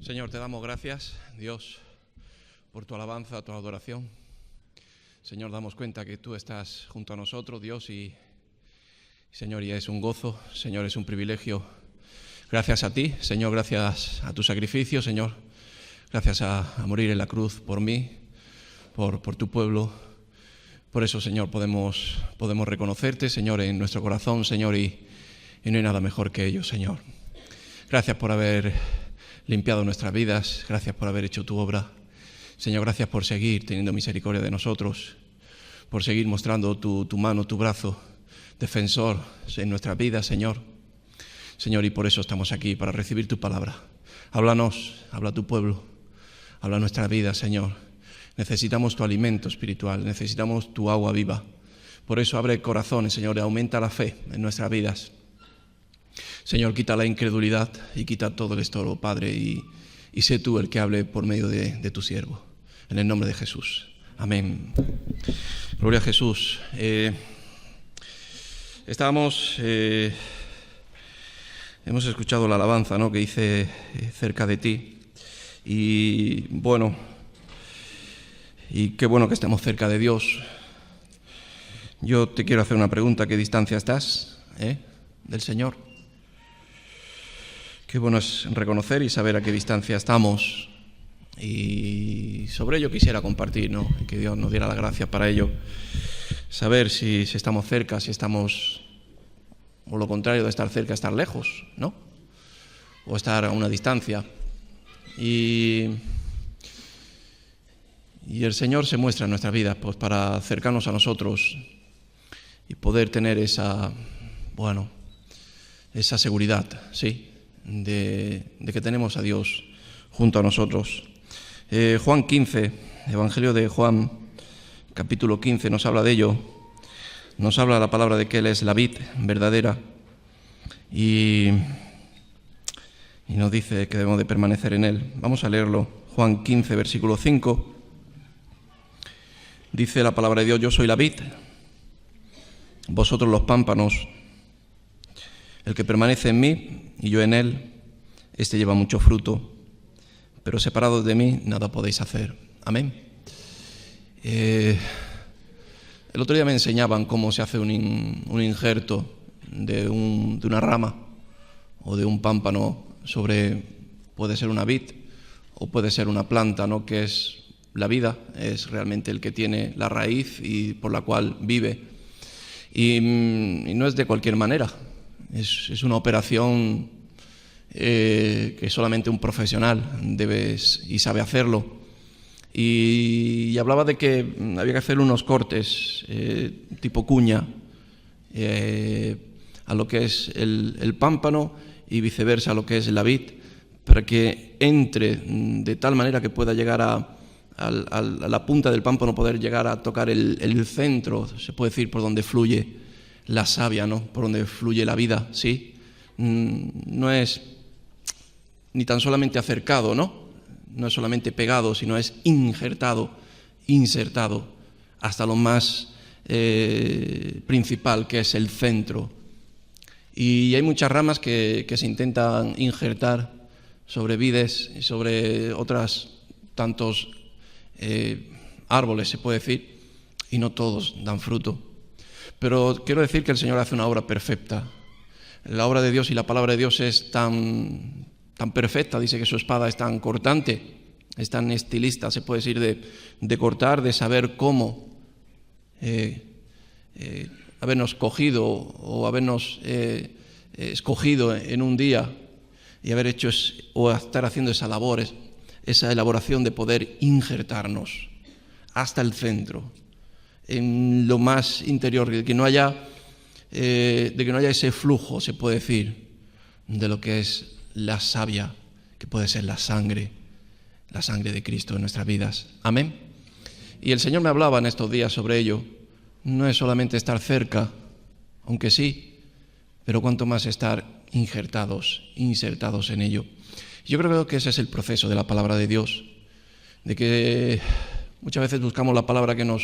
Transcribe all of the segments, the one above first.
Señor, te damos gracias, Dios, por tu alabanza, tu adoración. Señor, damos cuenta que tú estás junto a nosotros, Dios, y Señor, y es un gozo, Señor, es un privilegio. Gracias a ti, Señor, gracias a tu sacrificio, Señor, gracias a morir en la cruz por mí, por tu pueblo. Por eso, Señor, podemos reconocerte, Señor, en nuestro corazón, Señor, y no hay nada mejor que ello, Señor. Gracias por haber limpiado nuestras vidas, gracias por haber hecho tu obra. Señor, gracias por seguir teniendo misericordia de nosotros, por seguir mostrando tu mano, tu brazo defensor en nuestras vidas, Señor. Señor, y por eso estamos aquí, para recibir tu palabra. Háblanos, habla a tu pueblo, habla nuestra vida, Señor. Necesitamos tu alimento espiritual, necesitamos tu agua viva. Por eso abre corazones, Señor, y aumenta la fe en nuestras vidas. Señor, quita la incredulidad y quita todo el estorbo, Padre, y sé tú el que hable por medio de tu siervo. En el nombre de Jesús. Amén. Gloria a Jesús. Hemos escuchado la alabanza, ¿no?, que dice cerca de ti. Y bueno, y qué bueno que estemos cerca de Dios. Yo te quiero hacer una pregunta. ¿A qué distancia estás del Señor? Qué bueno es reconocer y saber a qué distancia estamos. Y sobre ello quisiera compartir, ¿no?, que Dios nos diera la gracia para ello. Saber si estamos cerca, si estamos, o lo contrario de estar cerca, estar lejos, ¿no? O estar a una distancia. Y el Señor se muestra en nuestra vida, pues, para acercarnos a nosotros y poder tener esa seguridad, ¿sí?, de que tenemos a Dios junto a nosotros. Juan 15, Evangelio de Juan, capítulo 15, nos habla de ello. Nos habla la palabra de que Él es la vid verdadera y nos dice que debemos de permanecer en Él. Vamos a leerlo. Juan 15, versículo 5. Dice la palabra de Dios: yo soy la vid, vosotros los pámpanos. El que permanece en mí y yo en él, este lleva mucho fruto, pero separados de mí nada podéis hacer. Amén. El otro día me enseñaban cómo se hace un injerto de una rama o de un pámpano puede ser una vid o puede ser una planta, ¿no?, que es la vida, es realmente el que tiene la raíz y por la cual vive. Y no es de cualquier manera. Es una operación que solamente un profesional debe y sabe hacerlo. Y hablaba de que había que hacer unos cortes tipo cuña a lo que es el pámpano y viceversa a lo que es la vid, para que entre de tal manera que pueda llegar a la punta del pámpano, poder llegar a tocar el centro, se puede decir, por donde fluye la savia, ¿no?, por donde fluye la vida, ¿sí? No es ni tan solamente acercado, ¿no? No es solamente pegado, sino es insertado hasta lo más principal, que es el centro. Y hay muchas ramas que se intentan injertar sobre vides y sobre otras tantos árboles, se puede decir, y no todos dan fruto. Pero quiero decir que el Señor hace una obra perfecta. La obra de Dios y la palabra de Dios es tan perfecta. Dice que su espada es tan cortante, es tan estilista, se puede decir, de cortar, de saber cómo habernos cogido o habernos escogido en un día y haber hecho o estar haciendo esa labor, esa elaboración de poder injertarnos hasta el centro, en lo más interior, de que no haya ese flujo, se puede decir, de lo que es la savia, que puede ser la sangre de Cristo en nuestras vidas. Amén. Y el Señor me hablaba en estos días sobre ello. No es solamente estar cerca, aunque sí, pero cuanto más estar insertados en ello. Yo creo que ese es el proceso de la palabra de Dios, de que muchas veces buscamos la palabra que nos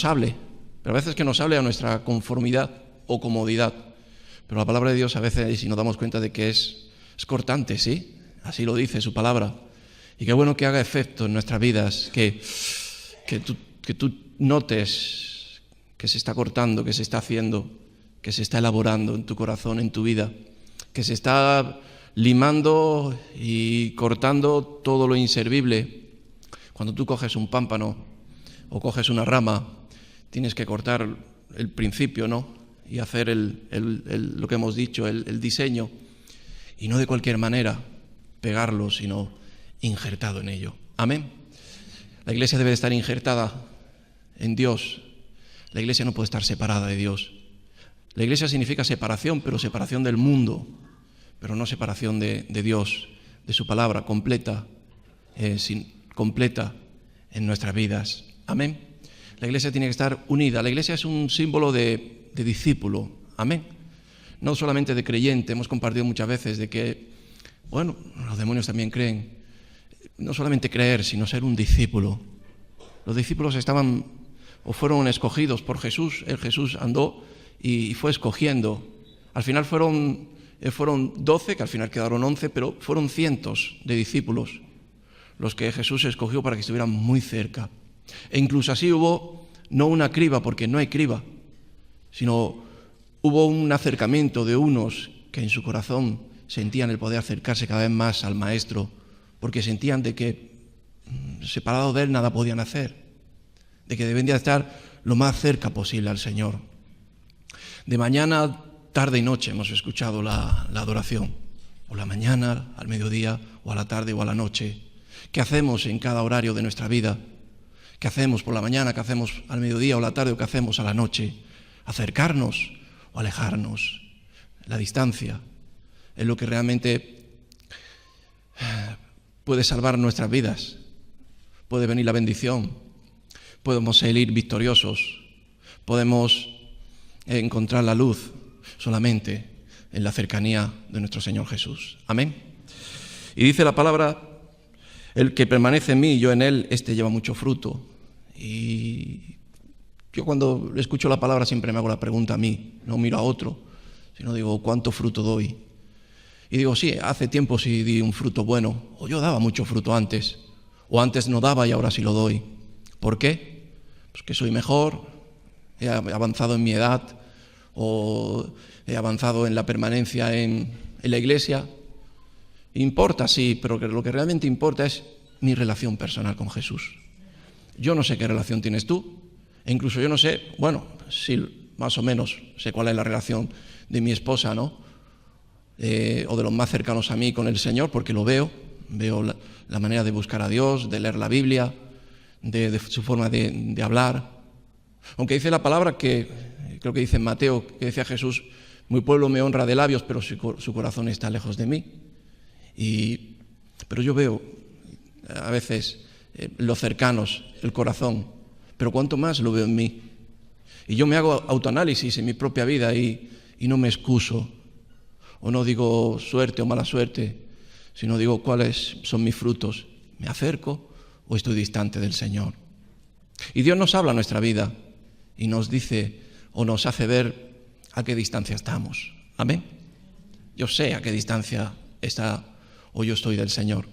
hable, pero a veces que nos hable a nuestra conformidad o comodidad. Pero la palabra de Dios a veces, si nos damos cuenta de que es Es cortante, sí, así lo dice su palabra. Y qué bueno que haga efecto en nuestras vidas, que tú notes que se está cortando, que se está haciendo, que se está elaborando en tu corazón, en tu vida, que se está limando y cortando todo lo inservible. Cuando tú coges un pámpano o coges una rama, tienes que cortar el principio, ¿no? Y hacer lo que hemos dicho, el diseño, y no de cualquier manera pegarlo, sino injertado en ello. Amén. La iglesia debe de estar injertada en Dios. La iglesia no puede estar separada de Dios. La iglesia significa separación, pero separación del mundo, pero no separación de Dios, de su palabra completa, completa en nuestras vidas. Amén. La iglesia tiene que estar unida. La iglesia es un símbolo de discípulo. Amén. No solamente de creyente. Hemos compartido muchas veces de que, bueno, los demonios también creen. No solamente creer, sino ser un discípulo. Los discípulos estaban o fueron escogidos por Jesús. Jesús andó y fue escogiendo. Al final fueron 12, que al final quedaron 11, pero fueron cientos de discípulos los que Jesús escogió para que estuvieran muy cerca. E incluso así hubo no una criba, porque no hay criba, sino hubo un acercamiento de unos que en su corazón sentían el poder acercarse cada vez más al Maestro, porque sentían de que separados de Él nada podían hacer, de que debían de estar lo más cerca posible al Señor. De mañana, tarde y noche hemos escuchado la adoración, o la mañana, al mediodía, o a la tarde o a la noche. ¿Qué hacemos en cada horario de nuestra vida? ¿Qué hacemos por la mañana? ¿Qué hacemos al mediodía o la tarde? ¿O qué hacemos a la noche? ¿Acercarnos o alejarnos? La distancia es lo que realmente puede salvar nuestras vidas. Puede venir la bendición. Podemos salir victoriosos. Podemos encontrar la luz solamente en la cercanía de nuestro Señor Jesús. Amén. Y dice la palabra: el que permanece en mí y yo en él, este lleva mucho fruto. Y yo cuando escucho la palabra siempre me hago la pregunta a mí, no miro a otro, sino digo, ¿cuánto fruto doy? Y digo, sí, hace tiempo sí di un fruto bueno, o yo daba mucho fruto antes, o antes no daba y ahora sí lo doy. ¿Por qué? Pues que soy mejor, he avanzado en mi edad, o he avanzado en la permanencia en la iglesia. Importa, sí, pero lo que realmente importa es mi relación personal con Jesús. Yo no sé qué relación tienes tú, e incluso yo no sé, bueno, sí, más o menos sé cuál es la relación de mi esposa, ¿no? O de los más cercanos a mí con el Señor, porque lo veo la manera de buscar a Dios, de leer la Biblia, de su forma de hablar. Aunque dice la palabra que, creo que dice en Mateo, que decía Jesús, mi pueblo me honra de labios, pero su corazón está lejos de mí. Pero yo veo a veces los cercanos, el corazón, pero cuanto más lo veo en mí. Y yo me hago autoanálisis en mi propia vida y no me excuso, o no digo suerte o mala suerte, sino digo cuáles son mis frutos. ¿Me acerco o estoy distante del Señor? Y Dios nos habla a nuestra vida y nos dice o nos hace ver a qué distancia estamos. Amén. Yo sé a qué distancia está o yo estoy del Señor.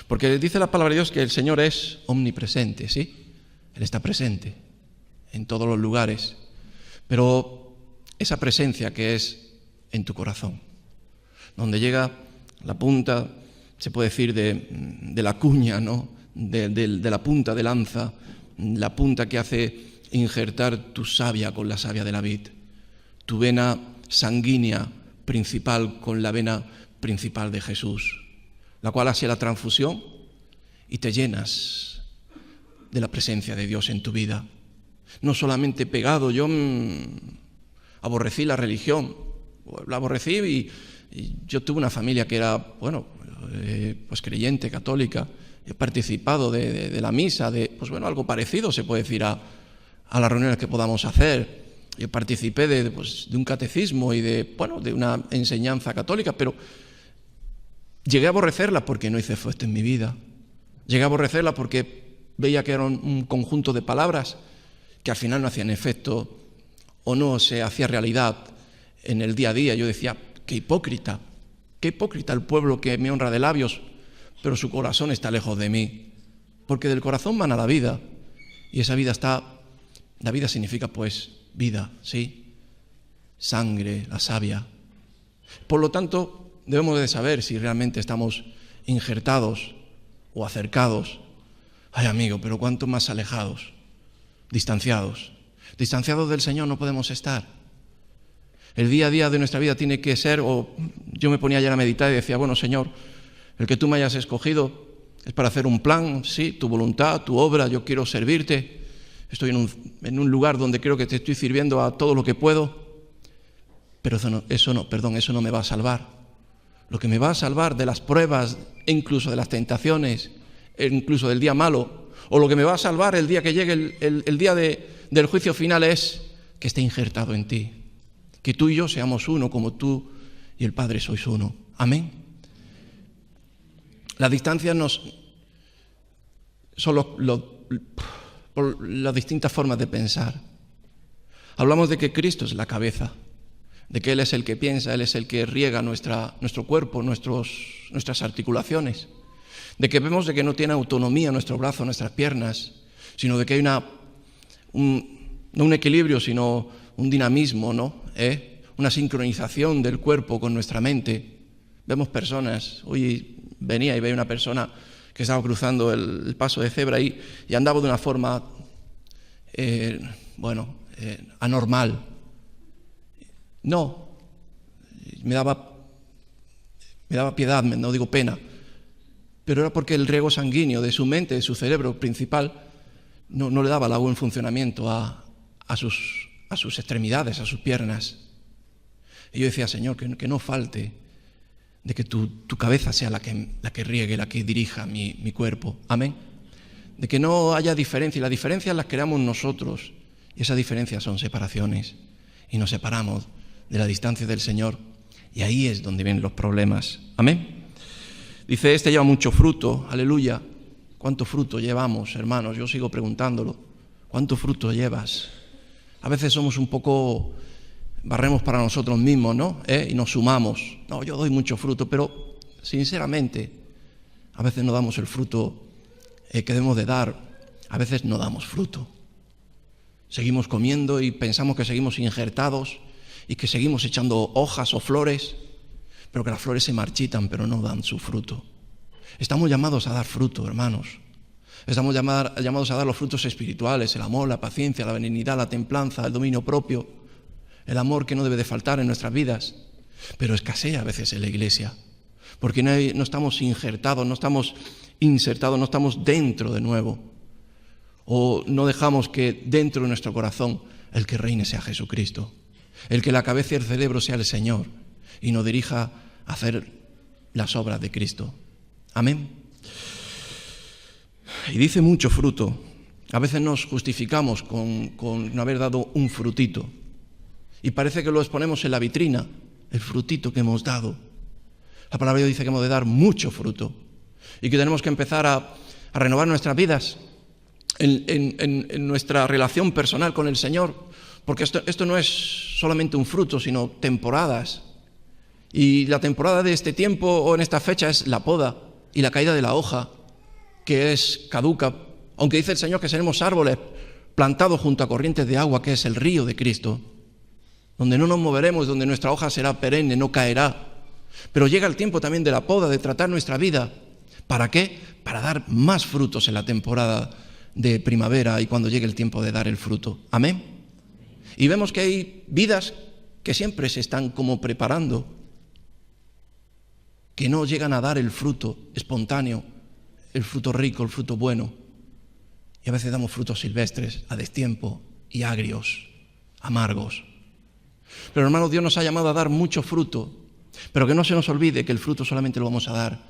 Porque dice la palabra de Dios que el Señor es omnipresente, ¿sí? Él está presente en todos los lugares. Pero esa presencia que es en tu corazón, donde llega la punta, se puede decir, de la cuña, ¿no? De la punta de lanza, la punta que hace injertar tu savia con la savia de la vid, tu vena sanguínea principal con la vena principal de Jesús, la cual hace la transfusión y te llenas de la presencia de Dios en tu vida. No solamente pegado, yo aborrecí la religión, la aborrecí y yo tuve una familia que era, bueno, pues creyente, católica. He participado de la misa, pues bueno, algo parecido se puede decir a las reuniones que podamos hacer. Yo participé de un catecismo y de una enseñanza católica, pero llegué a aborrecerla porque no hice efecto en mi vida. Llegué a aborrecerla porque veía que era un conjunto de palabras que al final no hacían efecto o no se hacía realidad en el día a día. Yo decía, qué hipócrita Qué hipócrita el pueblo que me honra de labios, pero su corazón está lejos de mí. Porque del corazón mana la vida. Y esa vida la vida significa pues vida, ¿sí? Sangre, la savia. Por lo tanto, debemos de saber si realmente estamos injertados o acercados. Ay, amigo, pero cuánto más alejados, distanciados. Distanciados del Señor no podemos estar. El día a día de nuestra vida tiene que ser, o yo me ponía ayer a meditar y decía, bueno, Señor, el que tú me hayas escogido es para hacer un plan, sí, tu voluntad, tu obra, yo quiero servirte. Estoy en un lugar donde creo que te estoy sirviendo a todo lo que puedo, pero eso no me va a salvar. Lo que me va a salvar de las pruebas, incluso de las tentaciones, incluso del día malo, o lo que me va a salvar el día que llegue el día del juicio final es que esté injertado en ti. Que tú y yo seamos uno, como tú y el Padre sois uno. Amén. Las distancias son las distintas formas de pensar. Hablamos de que Cristo es la cabeza, de que Él es el que piensa, Él es el que riega nuestro cuerpo, nuestras articulaciones, de que vemos de que no tiene autonomía nuestro brazo, nuestras piernas, sino de que hay no un equilibrio, sino un dinamismo, ¿no? Una sincronización del cuerpo con nuestra mente. Vemos personas, hoy venía y veía una persona que estaba cruzando el paso de cebra y andaba de una forma, anormal. No, me daba piedad, no digo pena, pero era porque el riego sanguíneo de su mente, de su cerebro principal, no le daba el buen funcionamiento a sus extremidades, a sus piernas. Y yo decía, Señor, que no falte de que tu cabeza sea la que riegue, la que dirija mi cuerpo. Amén. De que no haya diferencia. Y las diferencias las creamos nosotros. Y esas diferencias son separaciones. Y nos separamos de la distancia del Señor. Y ahí es donde vienen los problemas. Amén. Dice, lleva mucho fruto. Aleluya. ¿Cuánto fruto llevamos, hermanos? Yo sigo preguntándolo. ¿Cuánto fruto llevas? A veces somos un poco, barremos para nosotros mismos, ¿no? Y nos sumamos. No, yo doy mucho fruto, pero sinceramente, a veces no damos el fruto que debemos de dar. A veces no damos fruto. Seguimos comiendo y pensamos que seguimos injertados y que seguimos echando hojas o flores, pero que las flores se marchitan, pero no dan su fruto. Estamos llamados a dar fruto, hermanos. Estamos llamados a dar los frutos espirituales, el amor, la paciencia, la benignidad, la templanza, el dominio propio, el amor que no debe de faltar en nuestras vidas, pero escasea a veces en la iglesia, porque no estamos injertados, no estamos insertados, no estamos dentro de nuevo, o no dejamos que dentro de nuestro corazón el que reine sea Jesucristo, el que la cabeza y el cerebro sea el Señor y nos dirija a hacer las obras de Cristo. Amén. Y dice mucho fruto. A veces nos justificamos con haber dado un frutito. Y parece que lo exponemos en la vitrina, el frutito que hemos dado. La palabra de Dios dice que hemos de dar mucho fruto. Y que tenemos que empezar a renovar nuestras vidas en nuestra relación personal con el Señor. Porque esto no es solamente un fruto, sino temporadas. Y la temporada de este tiempo o en esta fecha es la poda y la caída de la hoja, que es caduca, aunque dice el Señor que seremos árboles plantados junto a corrientes de agua, que es el río de Cristo, donde no nos moveremos, donde nuestra hoja será perenne, no caerá. Pero llega el tiempo también de la poda, de tratar nuestra vida. ¿Para qué? Para dar más frutos en la temporada de primavera y cuando llegue el tiempo de dar el fruto. Amén. Y vemos que hay vidas que siempre se están como preparando, que no llegan a dar el fruto espontáneo, el fruto rico, el fruto bueno. Y a veces damos frutos silvestres a destiempo y agrios, amargos. Pero hermanos, Dios nos ha llamado a dar mucho fruto, pero que no se nos olvide que el fruto solamente lo vamos a dar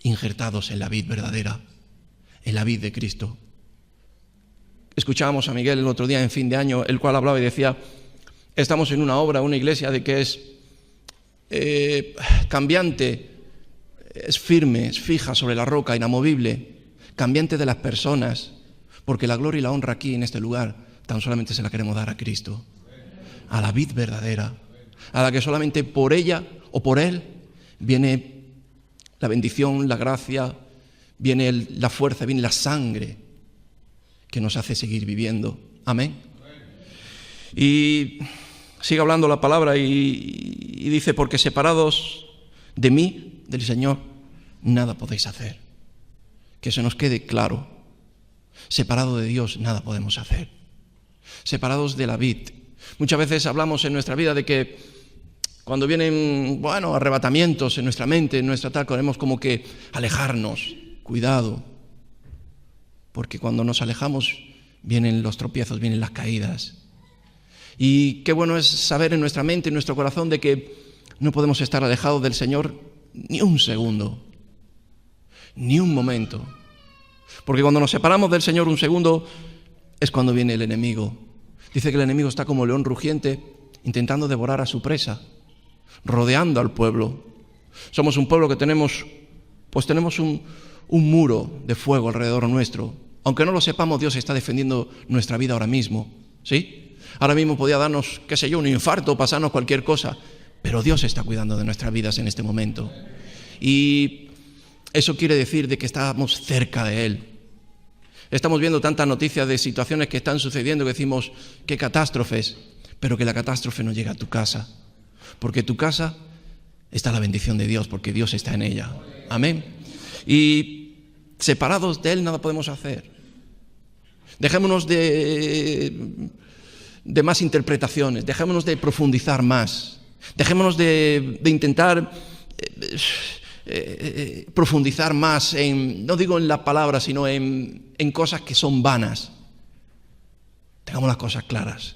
injertados en la vid verdadera, en la vid de Cristo. Escuchábamos a Miguel el otro día en fin de año, el cual hablaba y decía, estamos en una obra, una iglesia de que es cambiante, es firme, es fija sobre la roca, inamovible, cambiante de las personas, porque la gloria y la honra aquí en este lugar tan solamente se la queremos dar a Cristo, a la vid verdadera, a la que solamente por ella o por Él viene la bendición, la gracia, viene la fuerza, viene la sangre que nos hace seguir viviendo. Amén. Y sigue hablando la palabra y dice, porque separados de mí, del Señor, nada podéis hacer. Que se nos quede claro. Separado de Dios, nada podemos hacer. Separados de la vid. Muchas veces hablamos en nuestra vida de que cuando vienen, arrebatamientos en nuestra mente, en nuestra tal, queremos como que alejarnos. Cuidado. Porque cuando nos alejamos, vienen los tropiezos, vienen las caídas. Y qué bueno es saber en nuestra mente, en nuestro corazón, de que no podemos estar alejados del Señor ni un segundo, ni un momento. Porque cuando nos separamos del Señor un segundo, es cuando viene el enemigo. Dice que el enemigo está como león rugiente, intentando devorar a su presa, rodeando al pueblo. Somos un pueblo que tenemos un muro de fuego alrededor nuestro. Aunque no lo sepamos, Dios está defendiendo nuestra vida ahora mismo, ¿sí? Ahora mismo podía darnos, un infarto, pasarnos cualquier cosa, pero Dios está cuidando de nuestras vidas en este momento. Y eso quiere decir de que estamos cerca de Él. Estamos viendo tantas noticias de situaciones que están sucediendo que decimos, qué catástrofes, pero que la catástrofe no llega a tu casa. Porque tu casa está la bendición de Dios, porque Dios está en ella. Amén. Y separados de Él nada podemos hacer. Dejémonos de más interpretaciones, dejémonos de profundizar más, dejémonos de intentar profundizar más no digo en la palabra, sino en cosas que son vanas. Tengamos las cosas claras.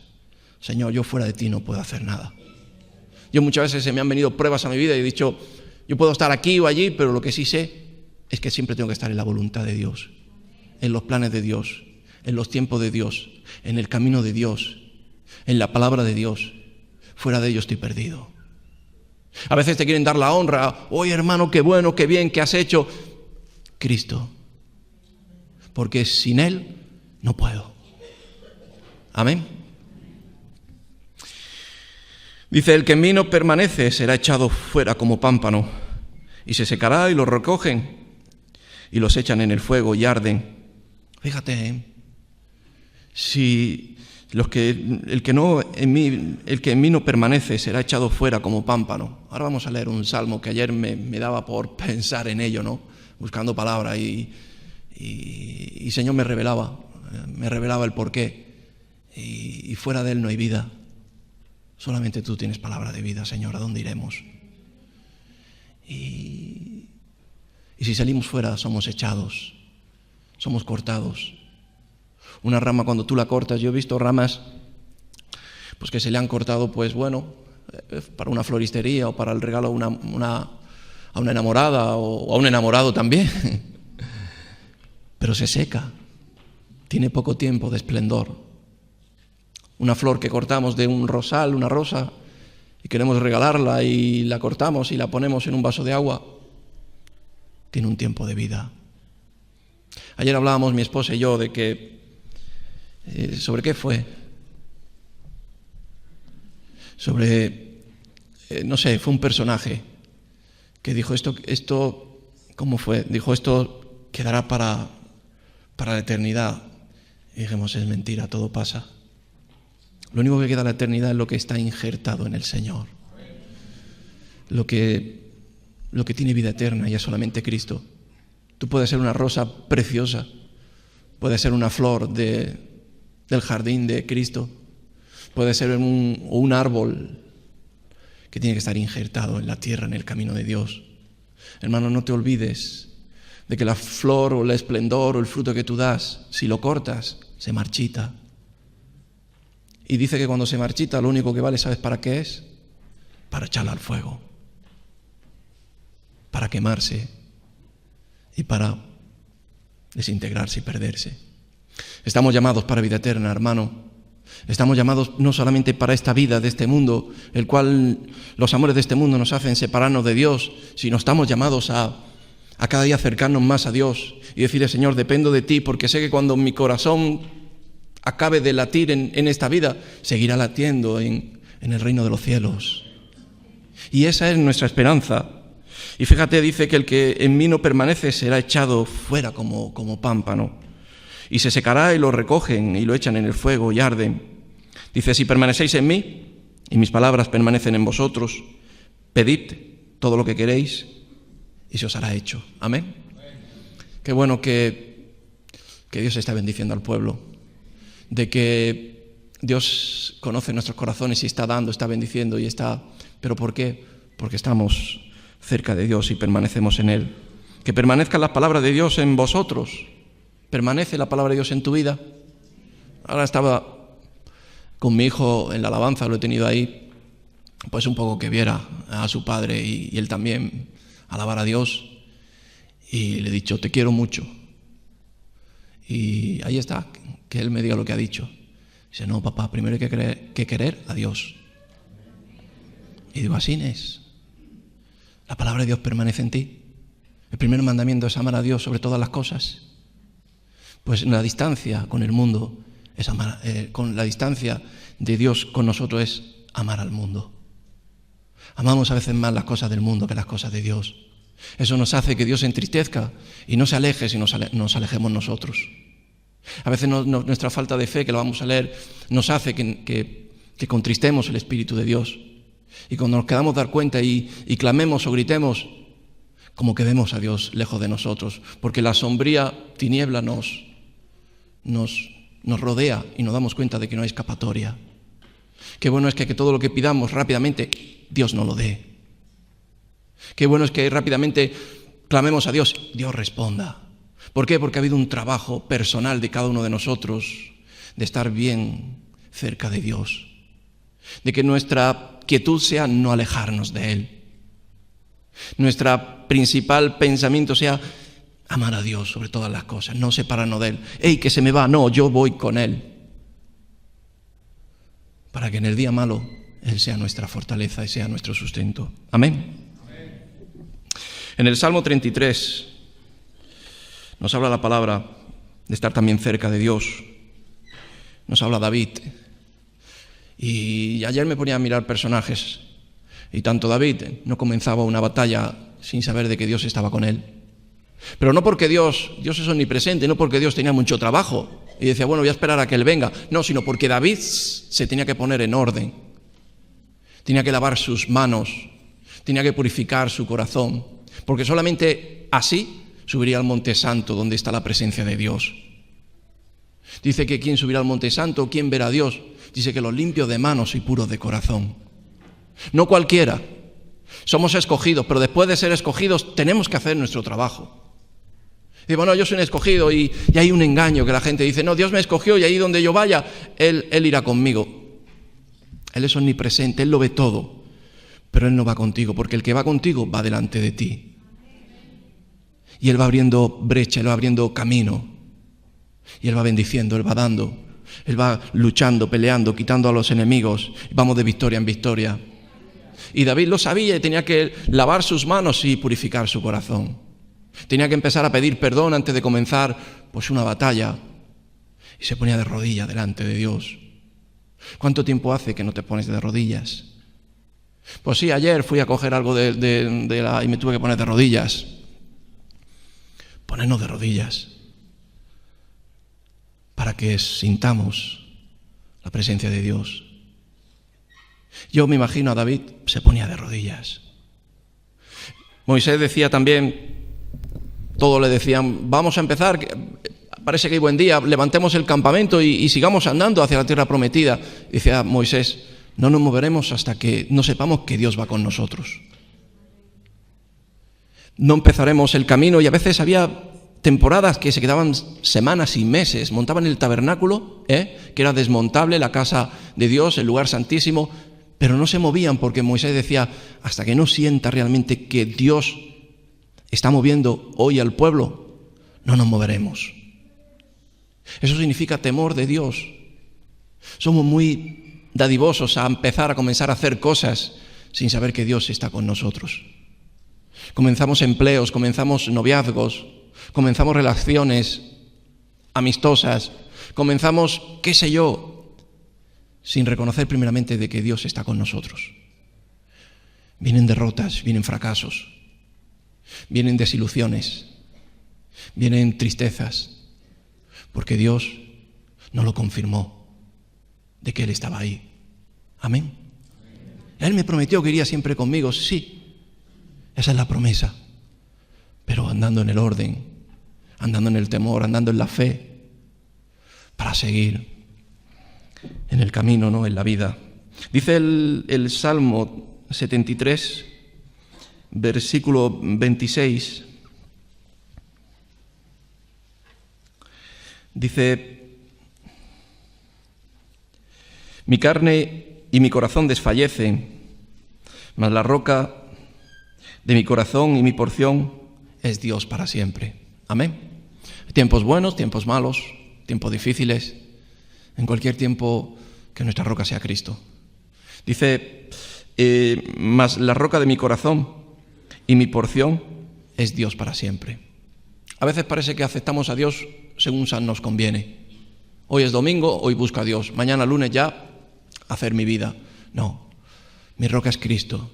Señor, yo fuera de ti no puedo hacer nada. Yo muchas veces se me han venido pruebas a mi vida y he dicho, yo puedo estar aquí o allí, pero lo que sí sé es que siempre tengo que estar en la voluntad de Dios, en los planes de Dios, en los tiempos de Dios, en el camino de Dios, en la palabra de Dios. Fuera de ello estoy perdido. A veces te quieren dar la honra. Oye, hermano, qué bueno, qué bien, qué has hecho. Cristo. Porque sin Él no puedo. Amén. Dice, el que en mí no permanece será echado fuera como pámpano, y se secará y los recogen y los echan en el fuego y arden. Fíjate, si el que en mí no permanece será echado fuera como pámpano. Ahora vamos a leer un salmo que ayer me daba por pensar en ello, ¿no? Buscando palabra y Señor me revelaba el porqué. Y fuera de Él no hay vida. Solamente tú tienes palabra de vida, Señor. ¿A dónde iremos? Y si salimos fuera somos echados, somos cortados. Una rama cuando tú la cortas, yo he visto ramas pues que se le han cortado, para una floristería o para el regalo a una enamorada o a un enamorado también. Pero se seca, tiene poco tiempo de esplendor. Una flor que cortamos de un rosal, una rosa, y queremos regalarla y la cortamos y la ponemos en un vaso de agua, tiene un tiempo de vida. Ayer hablábamos mi esposa y yo de que ¿sobre qué fue? Fue un personaje que dijo esto, ¿cómo fue? Dijo, esto quedará para la eternidad. Y dijimos, es mentira, todo pasa. Lo único que queda en la eternidad es lo que está injertado en el Señor. Lo que tiene vida eterna y es solamente Cristo. Tú puedes ser una rosa preciosa, puedes ser una flor del jardín de Cristo, puede ser un árbol que tiene que estar injertado en la tierra, en el camino de Dios. Hermano, no te olvides de que la flor o el esplendor o el fruto que tú das, si lo cortas, se marchita. Y dice que cuando se marchita, lo único que vale, ¿sabes para qué es? Para echarla al fuego, para quemarse y para desintegrarse y perderse. Estamos llamados para vida eterna, hermano. Estamos llamados no solamente para esta vida de este mundo, el cual los amores de este mundo nos hacen separarnos de Dios, sino estamos llamados a cada día acercarnos más a Dios y decirle, Señor, dependo de ti, porque sé que cuando mi corazón acabe de latir en esta vida, seguirá latiendo en el reino de los cielos. Y esa es nuestra esperanza. Y fíjate, dice que el que en mí no permanece será echado fuera como pámpano. Y se secará y lo recogen y lo echan en el fuego y arden. Dice, si permanecéis en mí y mis palabras permanecen en vosotros, pedid todo lo que queréis y se os hará hecho. Amén. Qué bueno que Dios está bendiciendo al pueblo, de que Dios conoce nuestros corazones y está dando, está bendiciendo y está... ¿Pero por qué? Porque estamos cerca de Dios y permanecemos en Él. Que permanezcan las palabras de Dios en vosotros. ¿Permanece la palabra de Dios en tu vida? Ahora estaba con mi hijo en la alabanza, lo he tenido ahí, pues un poco que viera a su padre y él también alabar a Dios. Y le he dicho, te quiero mucho. Y ahí está, que él me diga lo que ha dicho. Dice, no, papá, primero hay que querer a Dios. Y digo, así es. La palabra de Dios permanece en ti. El primer mandamiento es amar a Dios sobre todas las cosas. Pues la distancia con el mundo es amar, con la distancia de Dios con nosotros es amar al mundo. Amamos a veces más las cosas del mundo que las cosas de Dios. Eso nos hace que Dios se entristezca y no se aleje si nos alejemos nosotros. A veces nuestra falta de fe, que lo vamos a leer, nos hace que contristemos el Espíritu de Dios. Y cuando nos quedamos dar cuenta y clamemos o gritemos, como que vemos a Dios lejos de nosotros, porque la sombría tiniebla nos rodea y nos damos cuenta de que no hay escapatoria. Qué bueno es que todo lo que pidamos rápidamente Dios nos lo dé. Qué bueno es que rápidamente clamemos a Dios, Dios responda. ¿Por qué? Porque ha habido un trabajo personal de cada uno de nosotros de estar bien cerca de Dios, de que nuestra quietud sea no alejarnos de Él. Nuestro principal pensamiento sea amar a Dios sobre todas las cosas, no separarnos de Él. ¡Ey, que se me va! No, yo voy con Él. Para que en el día malo Él sea nuestra fortaleza y sea nuestro sustento. Amén. En el Salmo 33 nos habla la palabra de estar también cerca de Dios. Nos habla David. Y ayer me ponía a mirar personajes. Y tanto David no comenzaba una batalla sin saber de que Dios estaba con él. Pero no porque Dios es omnipresente, no porque Dios tenía mucho trabajo y decía, bueno, voy a esperar a que Él venga. No, sino porque David se tenía que poner en orden. Tenía que lavar sus manos, tenía que purificar su corazón. Porque solamente así subiría al Monte Santo, donde está la presencia de Dios. Dice que ¿quién subirá al Monte Santo? ¿Quién verá a Dios? Dice que los limpios de manos y puros de corazón. No cualquiera. Somos escogidos, pero después de ser escogidos tenemos que hacer nuestro trabajo. Y bueno, yo soy un escogido y hay un engaño que la gente dice, no, Dios me escogió y ahí donde yo vaya, Él irá conmigo. Él es omnipresente, Él lo ve todo, pero Él no va contigo, porque el que va contigo va delante de ti. Y Él va abriendo brecha, Él va abriendo camino. Y Él va bendiciendo, Él va dando, Él va luchando, peleando, quitando a los enemigos. Vamos de victoria en victoria. Y David lo sabía y tenía que lavar sus manos y purificar su corazón. Tenía que empezar a pedir perdón antes de comenzar pues una batalla. Y se ponía de rodillas delante de Dios. ¿Cuánto tiempo hace que no te pones de rodillas? Pues sí, ayer fui a coger algo y me tuve que poner de rodillas. Ponernos de rodillas para que sintamos la presencia de Dios. Yo me imagino a David, se ponía de rodillas. Moisés decía también, todos le decían, vamos a empezar, parece que hay buen día, levantemos el campamento y sigamos andando hacia la tierra prometida. Decía Moisés, no nos moveremos hasta que no sepamos que Dios va con nosotros. No empezaremos el camino y a veces había temporadas que se quedaban semanas y meses, montaban el tabernáculo, que era desmontable, la casa de Dios, el lugar santísimo, pero no se movían porque Moisés decía, hasta que no sienta realmente que Dios está moviendo hoy al pueblo, no nos moveremos. Eso significa temor de Dios. Somos muy dadivosos a empezar a comenzar a hacer cosas sin saber que Dios está con nosotros. Comenzamos empleos, comenzamos noviazgos, comenzamos relaciones amistosas, comenzamos, qué sé yo, sin reconocer primeramente de que Dios está con nosotros. Vienen derrotas, vienen fracasos. vienen desilusiones, vienen tristezas, porque Dios no lo confirmó de que Él estaba ahí. Amén. Él me prometió que iría siempre conmigo, sí, esa es la promesa, pero andando en el orden, andando en el temor, andando en la fe, para seguir en el camino, ¿no? En la vida. Dice el Salmo 73, versículo 26, dice: mi carne y mi corazón desfallecen, mas la roca de mi corazón y mi porción es Dios para siempre. Amén. Tiempos buenos, tiempos malos, tiempos difíciles, en cualquier tiempo que nuestra roca sea Cristo. Dice, mas la roca de mi corazón y mi porción es Dios para siempre. A veces parece que aceptamos a Dios según nos conviene. Hoy es domingo, hoy busco a Dios. Mañana lunes ya hacer mi vida. No, mi roca es Cristo,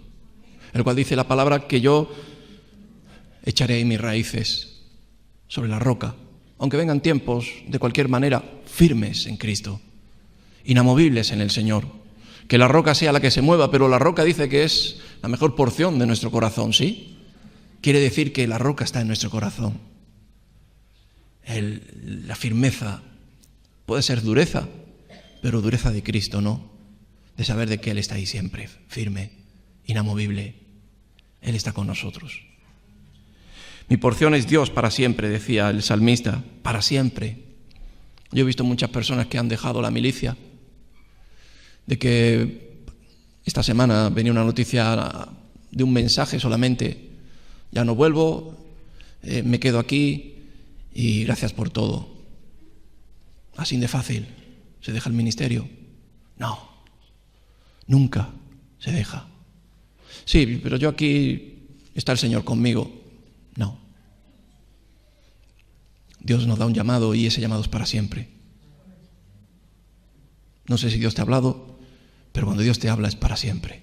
el cual dice la palabra que yo echaré ahí mis raíces sobre la roca, aunque vengan tiempos de cualquier manera firmes en Cristo, inamovibles en el Señor. Que la roca sea la que se mueva, pero la roca dice que es la mejor porción de nuestro corazón, ¿sí? Quiere decir que la roca está en nuestro corazón. La firmeza puede ser dureza, pero dureza de Cristo, ¿no? De saber de que Él está ahí siempre, firme, inamovible. Él está con nosotros. Mi porción es Dios para siempre, decía el salmista, para siempre. Yo he visto muchas personas que han dejado la milicia, de que esta semana venía una noticia de un mensaje solamente: ya no vuelvo, me quedo aquí y gracias por todo. Así de fácil se deja el ministerio. No, nunca se deja. Sí, pero yo aquí está el Señor conmigo. No. Dios nos da un llamado y ese llamado es para siempre. No sé si Dios te ha hablado, pero cuando Dios te habla es para siempre.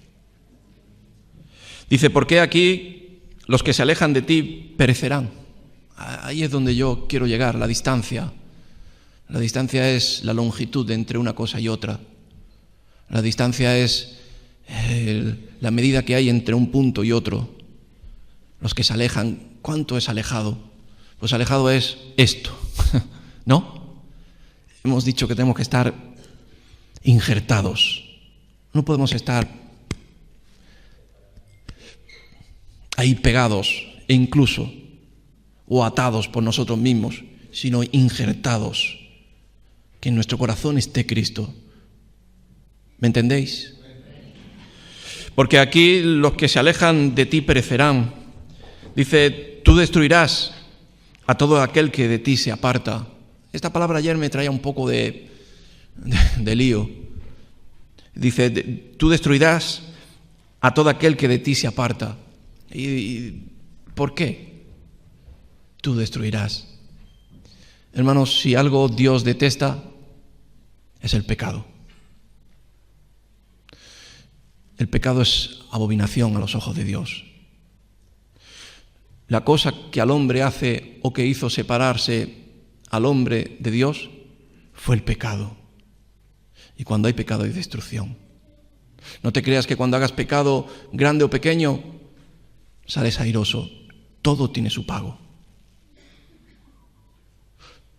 Dice, ¿por qué aquí los que se alejan de ti perecerán? Ahí es donde yo quiero llegar, la distancia. La distancia es la longitud entre una cosa y otra. La distancia es la medida que hay entre un punto y otro. Los que se alejan, ¿cuánto es alejado? Pues alejado es esto, ¿no? Hemos dicho que tenemos que estar injertados. No podemos estar ahí pegados e incluso o atados por nosotros mismos, sino injertados. Que en nuestro corazón esté Cristo. ¿Me entendéis? Porque aquí los que se alejan de ti perecerán. Dice, tú destruirás a todo aquel que de ti se aparta. Esta palabra ayer me traía un poco de lío. Dice, tú destruirás a todo aquel que de ti se aparta. ¿Y por qué? Tú destruirás. Hermanos, si algo Dios detesta, es el pecado. El pecado es abominación a los ojos de Dios. La cosa que al hombre hace o que hizo separarse al hombre de Dios fue el pecado. Y cuando hay pecado hay destrucción. No te creas que cuando hagas pecado grande o pequeño sales airoso. Todo tiene su pago.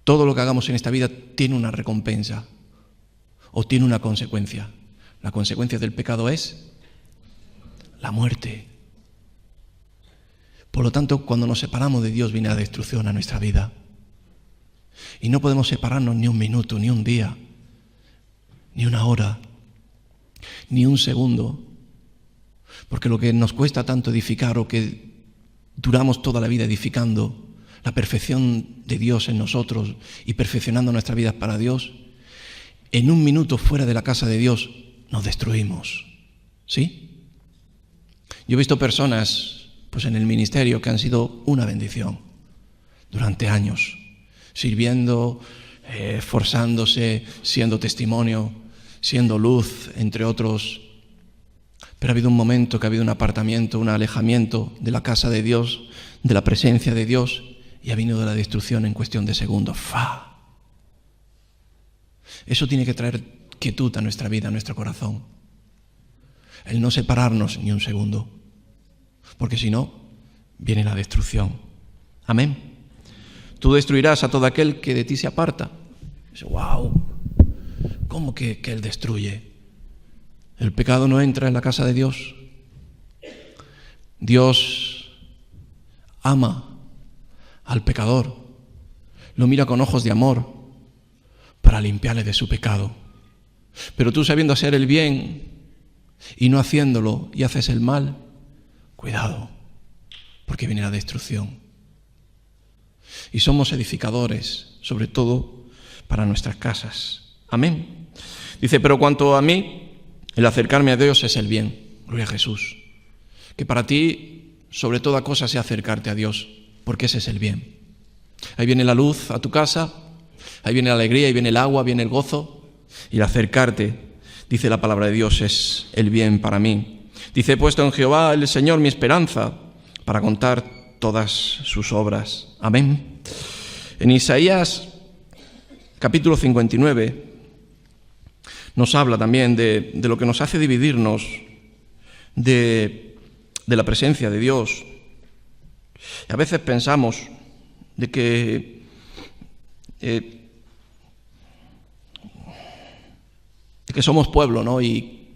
Todo lo que hagamos en esta vida tiene una recompensa o tiene una consecuencia. La consecuencia del pecado es la muerte. Por lo tanto, cuando nos separamos de Dios viene la destrucción a nuestra vida. Y no podemos separarnos ni un minuto, ni un día, ni una hora, ni un segundo. Porque lo que nos cuesta tanto edificar o que duramos toda la vida edificando, la perfección de Dios en nosotros y perfeccionando nuestras vidas para Dios, en un minuto fuera de la casa de Dios nos destruimos. ¿Sí? Yo he visto personas pues en el ministerio que han sido una bendición durante años, sirviendo, esforzándose, siendo testimonio, siendo luz, entre otros Pero ha habido un momento que ha habido un apartamiento, un alejamiento de la casa de Dios, de la presencia de Dios, y ha venido la destrucción en cuestión de segundos. ¡Fa! Eso tiene que traer quietud a nuestra vida, a nuestro corazón. El no separarnos ni un segundo, porque si no, viene la destrucción. Amén. Tú destruirás a todo aquel que de ti se aparta. Dice, wow, ¿cómo que Él destruye? El pecado no entra en la casa de Dios. Dios ama al pecador, lo mira con ojos de amor para limpiarle de su pecado. Pero tú, sabiendo hacer el bien y no haciéndolo y haces el mal, cuidado, porque viene la destrucción. Y somos edificadores, sobre todo para nuestras casas. Amén. Dice, pero cuanto a mí, el acercarme a Dios es el bien. Gloria a Jesús. Que para ti, sobre toda cosa, sea acercarte a Dios, porque ese es el bien. Ahí viene la luz a tu casa, ahí viene la alegría, ahí viene el agua, viene el gozo. Y el acercarte, dice la palabra de Dios, es el bien para mí. Dice, he puesto en Jehová el Señor mi esperanza, para contar todas sus obras. Amén. En Isaías capítulo 59 nos habla también de lo que nos hace dividirnos de la presencia de Dios. Y a veces pensamos de que somos pueblo, ¿no? Y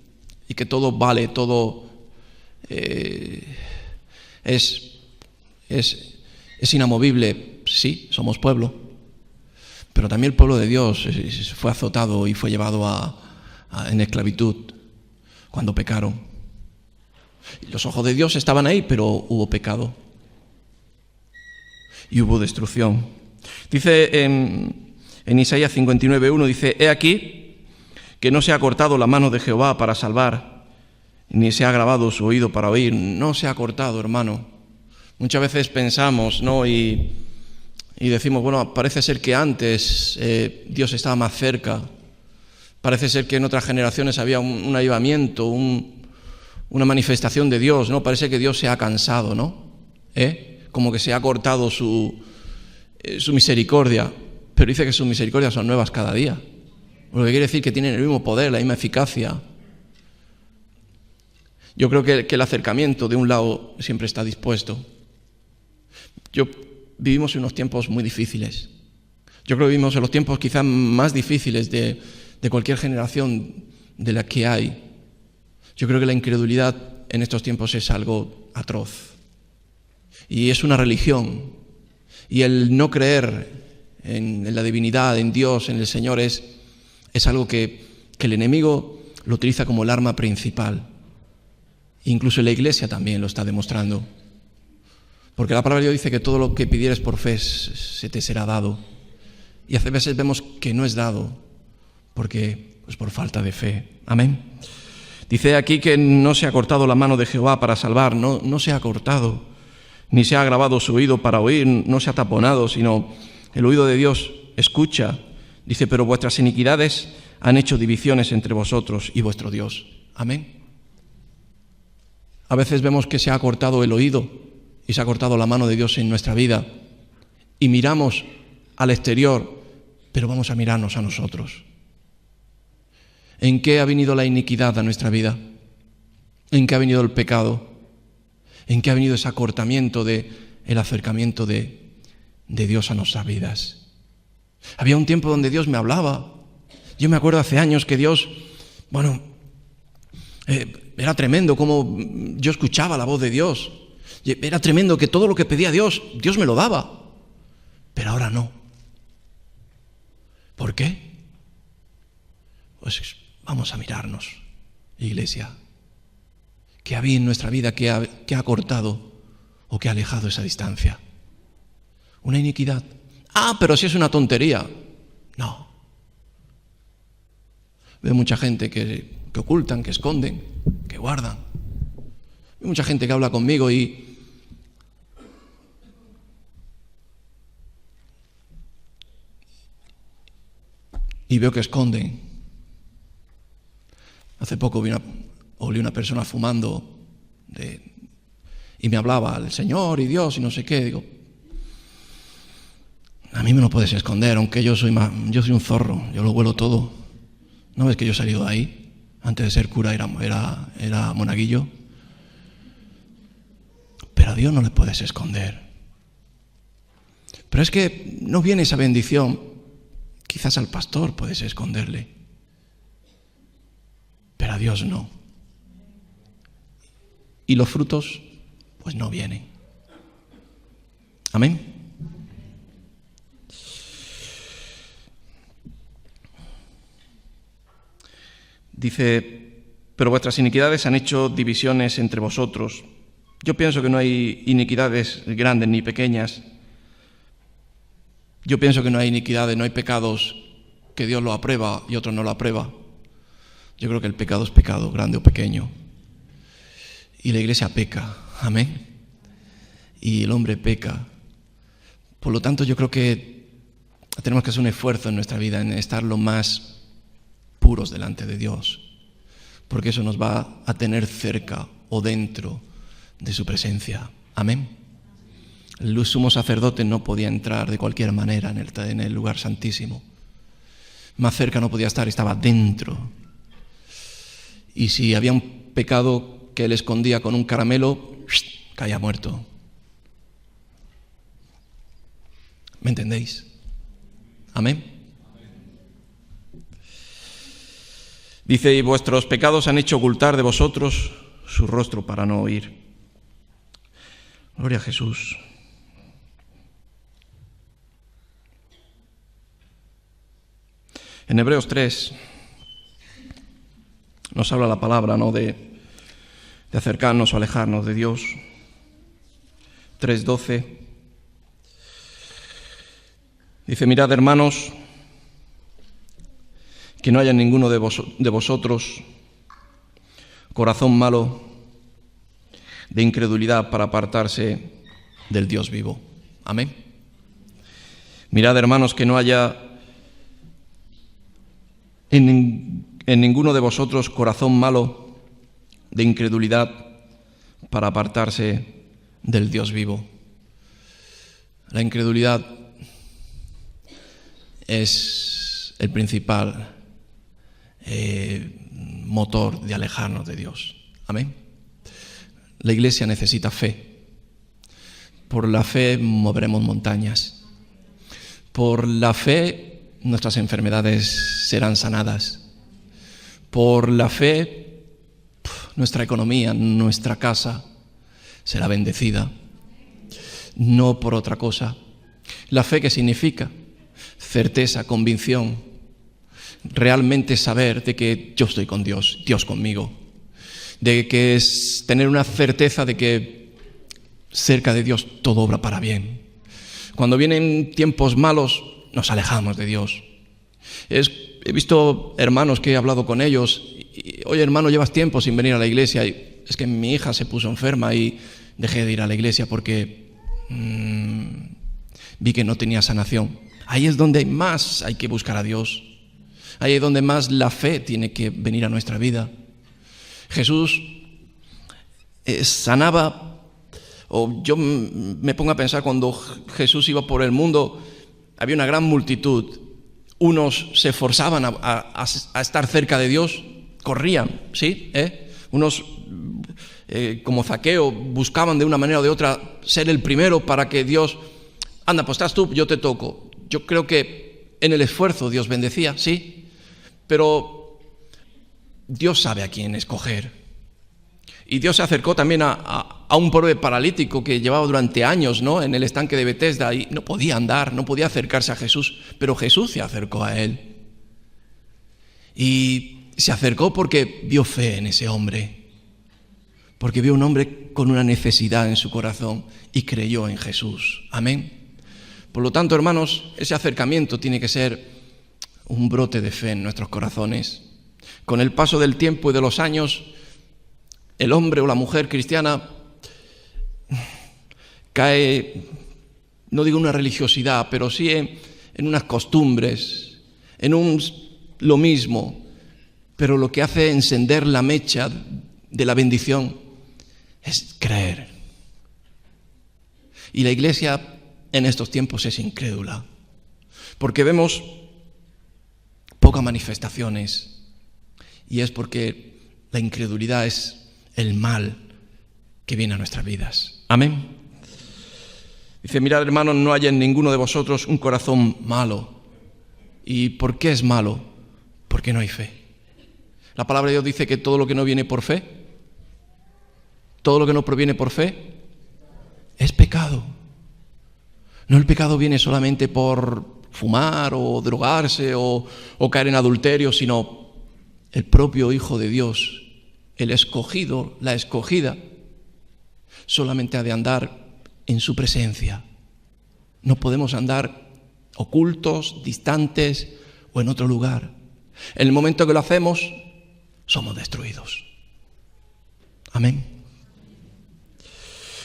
que todo vale, todo es inamovible. Sí, somos pueblo, pero también el pueblo de Dios fue azotado y fue llevado en esclavitud cuando pecaron. Y los ojos de Dios estaban ahí, pero hubo pecado y hubo destrucción. Dice en Isaías 59:1, dice, he aquí que no se ha cortado la mano de Jehová para salvar, ni se ha agravado su oído para oír. No se ha cortado, hermano. Muchas veces pensamos, ¿no? Y decimos, bueno, parece ser que antes Dios estaba más cerca. Parece ser que en otras generaciones había un avivamiento, una manifestación de Dios, ¿no? Parece que Dios se ha cansado, ¿no? Como que se ha cortado su misericordia. Pero dice que sus misericordias son nuevas cada día. Lo que quiere decir que tienen el mismo poder, la misma eficacia. Yo creo que el acercamiento de un lado siempre está dispuesto. Vivimos en unos tiempos muy difíciles. Yo creo que vivimos en los tiempos quizás más difíciles de cualquier generación de la que hay. Yo creo que la incredulidad en estos tiempos es algo atroz. Y es una religión. Y el no creer en la divinidad, en Dios, en el Señor, es algo que el enemigo lo utiliza como el arma principal. Incluso la Iglesia también lo está demostrando. Porque la palabra de Dios dice que todo lo que pidieres por fe se te será dado. Y a veces vemos que no es dado, porque pues por falta de fe. Amén. Dice aquí que no se ha cortado la mano de Jehová para salvar, no se ha cortado, ni se ha agravado su oído para oír, no se ha taponado, sino el oído de Dios escucha. Dice, pero vuestras iniquidades han hecho divisiones entre vosotros y vuestro Dios. Amén. A veces vemos que se ha cortado el oído y se ha cortado la mano de Dios en nuestra vida y miramos al exterior, pero vamos a mirarnos a nosotros. ¿En qué ha venido la iniquidad a nuestra vida? ¿En qué ha venido el pecado? ¿En qué ha venido ese acortamiento el acercamiento de Dios a nuestras vidas? Había un tiempo donde Dios me hablaba. Yo me acuerdo hace años que Dios, era tremendo como yo escuchaba la voz de Dios. Era tremendo que todo lo que pedía Dios me lo daba. Pero ahora no. ¿Por qué? Pues vamos a mirarnos, iglesia. ¿Qué había en nuestra vida que ha cortado o que ha alejado esa distancia? Una iniquidad. Pero si es una tontería. No. Veo mucha gente que ocultan, que esconden, que guardan. Veo mucha gente que habla conmigo y veo que esconden. Hace poco olí una persona fumando y me hablaba el Señor y Dios y no sé qué. Digo, a mí me lo puedes esconder, aunque yo soy un zorro, yo lo huelo todo. ¿No ves que yo he salido de ahí? Antes de ser cura era monaguillo. Pero a Dios no le puedes esconder. Pero es que no viene esa bendición. Quizás al pastor puedes esconderle, pero a Dios no. Y los frutos, pues no vienen. Amén. Dice, pero vuestras iniquidades han hecho divisiones entre vosotros. Yo pienso que no hay iniquidades grandes ni pequeñas. Yo pienso que no hay iniquidades, no hay pecados que Dios lo aprueba y otros no lo aprueba. Yo creo que el pecado es pecado, grande o pequeño. Y la iglesia peca, amén. Y el hombre peca. Por lo tanto, yo creo que tenemos que hacer un esfuerzo en nuestra vida en estar lo más puros delante de Dios, porque eso nos va a tener cerca o dentro de su presencia. Amén. El sumo sacerdote no podía entrar de cualquier manera en el lugar santísimo. Más cerca no podía estar, estaba dentro. Y si había un pecado que él escondía con un caramelo, caía muerto. ¿Me entendéis? Amén. Dice, y vuestros pecados han hecho ocultar de vosotros su rostro para no oír. Gloria a Jesús. En Hebreos 3 nos habla la palabra, ¿no?, de acercarnos o alejarnos de Dios. 3:12 dice, mirad, hermanos, que no haya en ninguno de vosotros corazón malo de incredulidad para apartarse del Dios vivo. Amén. Mirad, hermanos, que no haya en ninguno de vosotros corazón malo de incredulidad para apartarse del Dios vivo. La incredulidad es el principal motor de alejarnos de Dios. Amén. La iglesia necesita fe. Por la fe moveremos montañas. Por la fe nuestras enfermedades serán sanadas. Por la fe nuestra economía, nuestra casa será bendecida. No por otra cosa. La fe, ¿qué significa? Certeza, convicción. Realmente saber de que yo estoy con Dios, Dios conmigo. De que es tener una certeza de que cerca de Dios todo obra para bien. Cuando vienen tiempos malos, nos alejamos de Dios. He visto hermanos que he hablado con ellos. Oye, hermano, llevas tiempo sin venir a la iglesia. Y es que mi hija se puso enferma y dejé de ir a la iglesia porque vi que no tenía sanación. Ahí es donde más hay que buscar a Dios. Ahí es donde más la fe tiene que venir a nuestra vida. Jesús sanaba, o yo me pongo a pensar cuando Jesús iba por el mundo, había una gran multitud. Unos se esforzaban a estar cerca de Dios, corrían, ¿sí? Unos, como Zaqueo, buscaban de una manera o de otra ser el primero para que Dios, anda, pues estás tú, yo te toco. Yo creo que en el esfuerzo Dios bendecía, sí, pero Dios sabe a quién escoger. Y Dios se acercó también a un pobre paralítico que llevaba durante años, ¿no?, en el estanque de Betesda y no podía andar, no podía acercarse a Jesús, pero Jesús se acercó a él. Y se acercó porque vio fe en ese hombre, porque vio un hombre con una necesidad en su corazón y creyó en Jesús. Amén. Por lo tanto, hermanos, ese acercamiento tiene que ser un brote de fe en nuestros corazones. Con el paso del tiempo y de los años, el hombre o la mujer cristiana cae, no digo una religiosidad, pero sí en unas costumbres, en lo mismo, pero lo que hace encender la mecha de la bendición es creer. Y la iglesia en estos tiempos es incrédula, porque vemos pocas manifestaciones, y es porque la incredulidad es el mal que viene a nuestras vidas. Amén. Dice, mirad, hermanos, no haya en ninguno de vosotros un corazón malo. ¿Y por qué es malo? Porque no hay fe. La palabra de Dios dice que todo lo que no viene por fe, todo lo que no proviene por fe, es pecado. No, el pecado viene solamente por fumar o drogarse o caer en adulterio, sino el propio Hijo de Dios, el escogido, la escogida, solamente ha de andar en su presencia. No podemos andar ocultos, distantes o en otro lugar. En el momento que lo hacemos, somos destruidos. Amén.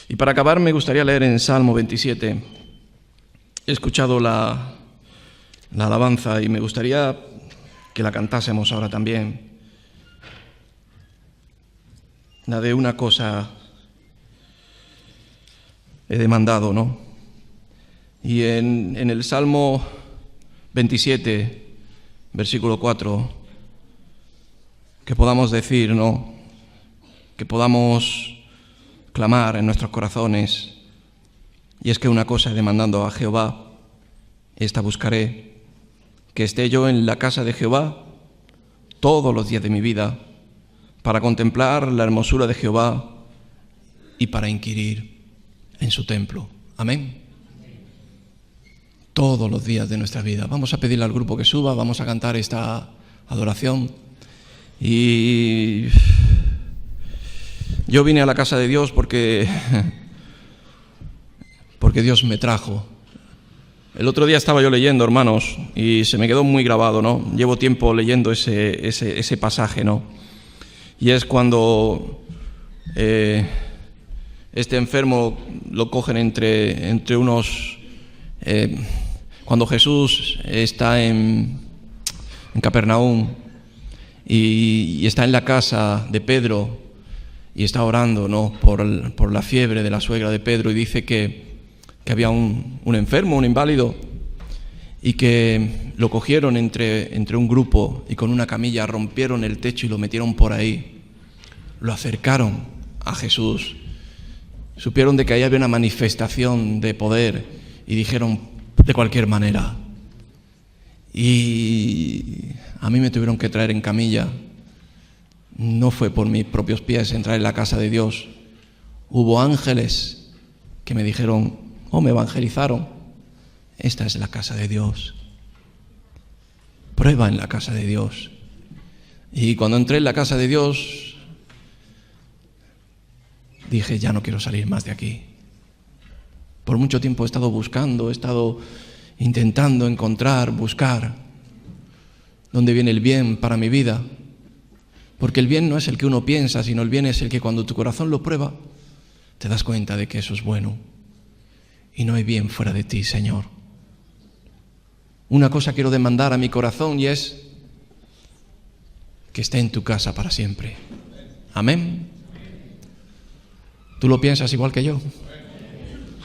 Y para acabar me gustaría leer en Salmo 27. He escuchado la alabanza y me gustaría que la cantásemos ahora también. La de una cosa he demandado, ¿no? Y en el Salmo 27, versículo 4, que podamos decir, ¿no? Que podamos clamar en nuestros corazones. Y es que una cosa he demandando a Jehová, esta buscaré, que esté yo en la casa de Jehová todos los días de mi vida, para contemplar la hermosura de Jehová y para inquirir en su templo. Amén. Todos los días de nuestra vida. Vamos a pedirle al grupo que suba, vamos a cantar esta adoración. Y yo vine a la casa de Dios porque Dios me trajo. El otro día estaba yo leyendo, hermanos, y se me quedó muy grabado, ¿no? Llevo tiempo leyendo ese pasaje, ¿no? Y es cuando este enfermo lo cogen entre unos... cuando Jesús está en Capernaum y está en la casa de Pedro y está orando, ¿no? por la fiebre de la suegra de Pedro, y dice que había un enfermo, un inválido, y que lo cogieron entre un grupo y con una camilla rompieron el techo y lo metieron por ahí. Lo acercaron a Jesús. Supieron de que ahí había una manifestación de poder y dijeron, de cualquier manera. Y a mí me tuvieron que traer en camilla. No fue por mis propios pies entrar en la casa de Dios. Hubo ángeles que me dijeron, me evangelizaron, esta es la casa de Dios. Prueba en la casa de Dios. Y cuando entré en la casa de Dios, dije, ya no quiero salir más de aquí. Por mucho tiempo he estado buscando, he estado intentando encontrar, buscar dónde viene el bien para mi vida. Porque el bien no es el que uno piensa, sino el bien es el que cuando tu corazón lo prueba, te das cuenta de que eso es bueno. Y no hay bien fuera de ti, Señor. Una cosa quiero demandar a mi corazón y es que esté en tu casa para siempre. Amén. ¿Tú lo piensas igual que yo?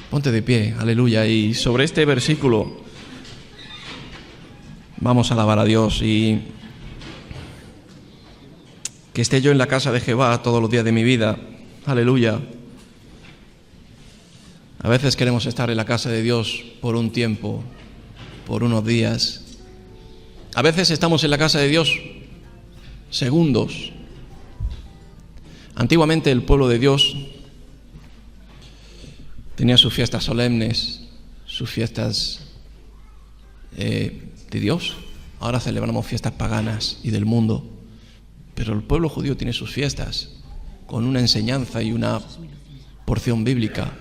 Ponte de pie, aleluya. Y sobre este versículo vamos a alabar a Dios. Y que esté yo en la casa de Jehová todos los días de mi vida, aleluya. A veces queremos estar en la casa de Dios por un tiempo, por unos días. A veces estamos en la casa de Dios segundos. Antiguamente el pueblo de Dios tenía sus fiestas solemnes, sus fiestas de Dios. Ahora celebramos fiestas paganas y del mundo. Pero el pueblo judío tiene sus fiestas con una enseñanza y una porción bíblica.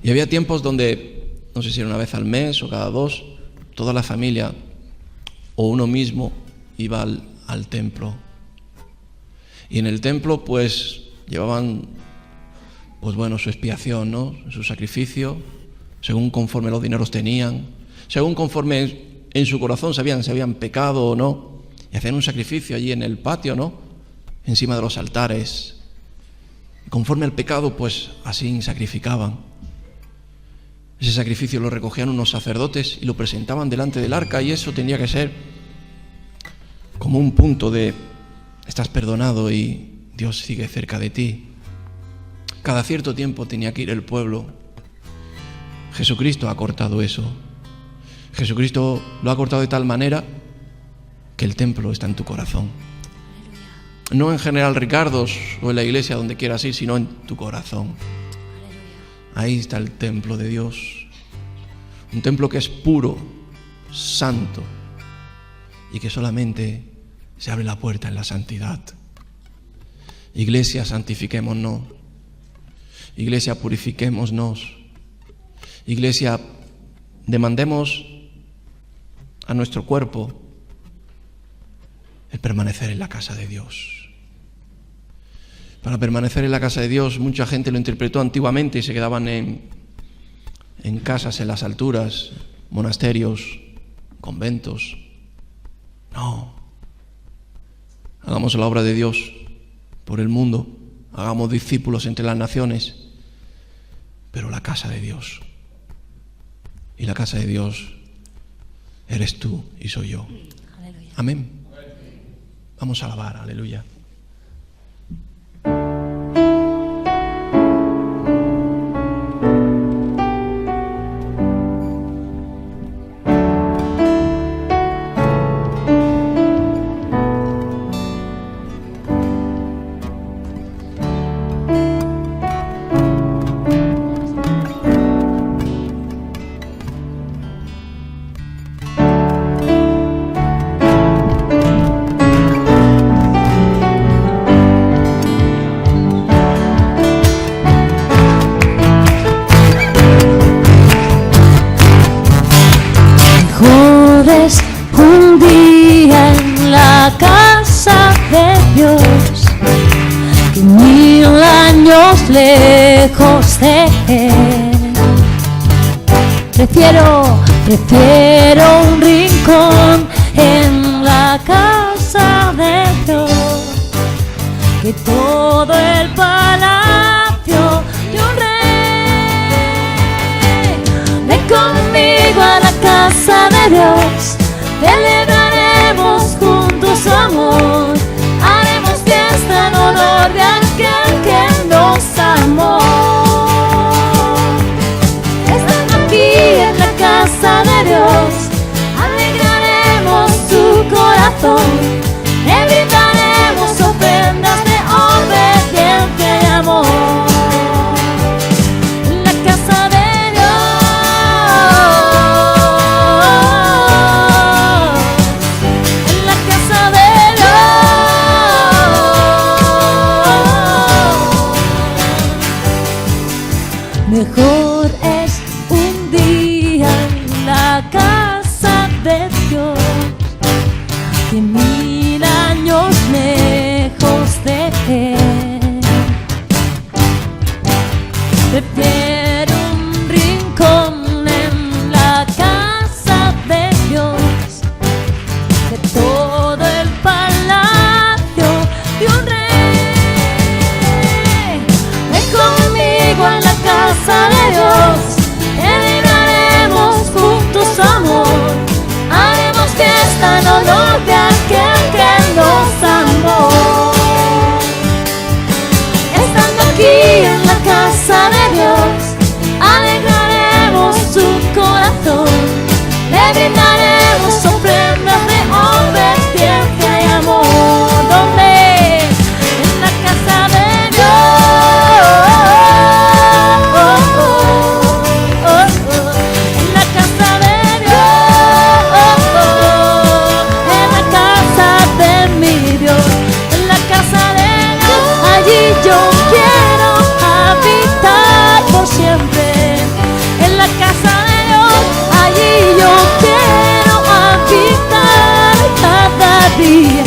Y había tiempos donde, no sé si era una vez al mes o cada dos, toda la familia o uno mismo iba al templo. Y en el templo pues llevaban su expiación, ¿no? Su sacrificio, según conforme los dineros tenían, según conforme en su corazón sabían si habían pecado o no, y hacían un sacrificio allí en el patio, ¿no? encima de los altares. Conforme al pecado, pues así sacrificaban. Ese sacrificio lo recogían unos sacerdotes y lo presentaban delante del arca, y eso tenía que ser como un punto de: estás perdonado y Dios sigue cerca de ti. Cada cierto tiempo tenía que ir el pueblo. Jesucristo ha cortado eso. Jesucristo lo ha cortado de tal manera que el templo está en tu corazón. No en General Ricardos o en la iglesia donde quieras ir, sino en tu corazón. Ahí está el templo de Dios. Un templo que es puro, santo, y que solamente se abre la puerta en la santidad. Iglesia, santifiquémonos. Iglesia, purifiquémonos. Iglesia, demandemos a nuestro cuerpo el permanecer en la casa de Dios. Para permanecer en la casa de Dios, mucha gente lo interpretó antiguamente y se quedaban en casas en las alturas, monasterios, conventos. No. Hagamos la obra de Dios por el mundo, hagamos discípulos entre las naciones, pero la casa de Dios. Y la casa de Dios eres tú y soy yo. Aleluya. Amén. Vamos a alabar, aleluya. Un día en la casa de Dios, que 1000 años lejos de Él. Prefiero un rincón en la casa de Dios que todo el palacio de un rey. Ven conmigo a la casa de Dios, celebraremos juntos su amor, haremos fiesta en honor de aquel que nos amó. Estando aquí en la casa de Dios, alegraremos su corazón, le brindaremos ofrendas de obediencia y amor. En la casa de mejor es un día en la casa de Dios que 1000 años lejos de Él. Prefiero un rincón en la casa de Dios que todo el palacio de un rey. Ven conmigo a la casa de Dios, celebraremos juntos su amor, haremos fiesta en honor de aquel que nos amó. Estando aquí en la casa de Dios, alegraremos su corazón, le brindaremos ofrendas de obediencia y amor. ¿Dónde? En la casa de yo quiero habitar por siempre. En la casa de Dios, allí yo quiero habitar cada día.